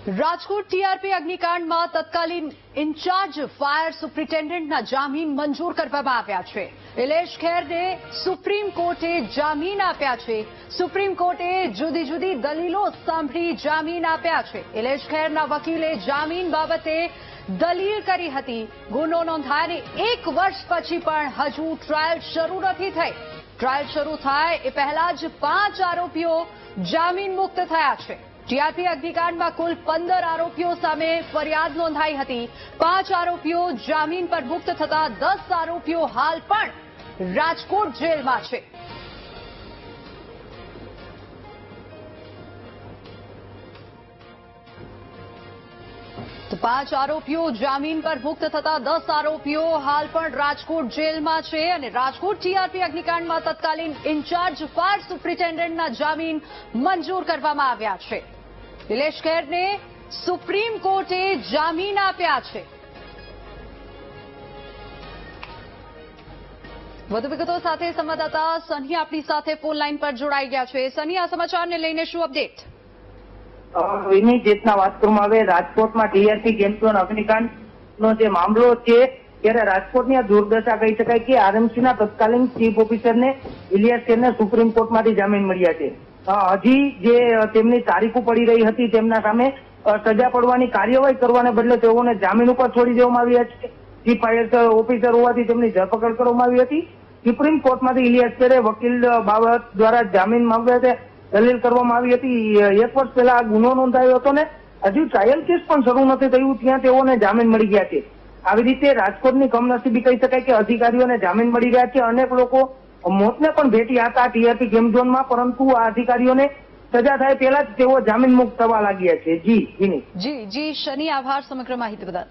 Rajkot TRP અગ્નિકાંડમાં તત્કાલીન incharge fire સુપ્રિન્ટેન્ડન્ટના જામીન મંજૂર કરવામાં આવ્યા છે. ઇલેશ ખેરને સુપ્રીમ કોર્ટે જામીન આપ્યા છે. સુપ્રીમ કોર્ટે જુદી જુદી દલીલો સાંભળી જામીન આપ્યા છે. ઇલેશ ખેરના વકીલે જામીન બાબતે દલીલ કરી હતી. ગુનો નોંધાઈને 1 વર્ષ પછી પણ હજુ ટ્રાયલ શરૂ નથી થઈ. ટ્રાયલ શરૂ થાય એ પહેલા જ 5 આરોપીઓ જામીન મુક્ત થયા છે. ટીઆરપી અગ્નિકાંડમાં કુલ 15 આરોપીઓ સામે ફરિયાદ નોંધાઈ હતી. 5 આરોપીઓ જામીન પર મુક્ત થતા 10 આરોપીઓ હાલ પણ રાજકોટ જેલમાં છે. તો 5 આરોપીઓ જામીન પર મુક્ત થતા 10 આરોપીઓ હાલ પણ રાજકોટ જેલમાં છે. અને રાજકોટ ટીઆરપી અગ્નિકાંડમાં તત્કાલીન ઇન્ચાર્જ ફાયર સુપ્રિન્ટેન્ડન્ટના જામીન મંજૂર કરવામાં આવ્યા છે. ઇલેશ ખેરને સુપ્રીમ કોર્ટે જામીન આપ્યા છે. વધુ વિગતો સાથે સંવાદદાતા સની આપણી સાથે ફોન લાઈન પર જોડાઈ ગયા છે. સની, આ સમાચારને લઈને શું અપડેટ? એની જેટના વાત કરવામાં આવે, રાજકોટમાં ટીઆરપી ગેમઝોન અગ્નિકાંડનો જે મામલો છે ત્યારે રાજકોટની આ દુર્દશા કહી શકાય કે આરએમસીના તત્કાલીન ચીફ ઓફિસરને ઇલિયાસ ખેરને સુપ્રીમ કોર્ટમાંથી જામીન મળ્યા છે. હજી જે તેમની તારીખો પડી રહી હતી તેમના સામે સજા પડવાની કાર્યવાહી કરવાને બદલે તેઓને જામીન ઉપર છોડી દેવામાં આવ્યા છે. ચીફ ફાયર ઓફિસર હોવાથી તેમની ધરપકડ કરવામાં આવી હતી. સુપ્રીમ કોર્ટમાંથી ઇલિયાસ ખેરે વકીલ બાબત દ્વારા જામીન માંગ્યા છે. દલીલ કરવામાં આવી હતી. 1 વર્ષ પહેલા આ ગુનો નોંધાયો હતો ને હજુ ટ્રાયલ કેસ પણ શરૂ નથી થયું ત્યાં તેઓને જામીન મળી ગયા છે. આવી રીતે રાજકોટની કમનસીબી કહી શકાય કે અધિકારીઓને જામીન મળી ગયા છે. અનેક લોકો મોતને પણ ભેટ્યા હતા ટીઆરપી ગેમ ઝોનમાં, પરંતુ આ અધિકારીઓને સજા થાય પહેલા જ તેઓ જામીન મુક્ત થવા લાગ્યા છે. જી શની, આભાર સમગ્ર માહિતી બદલ.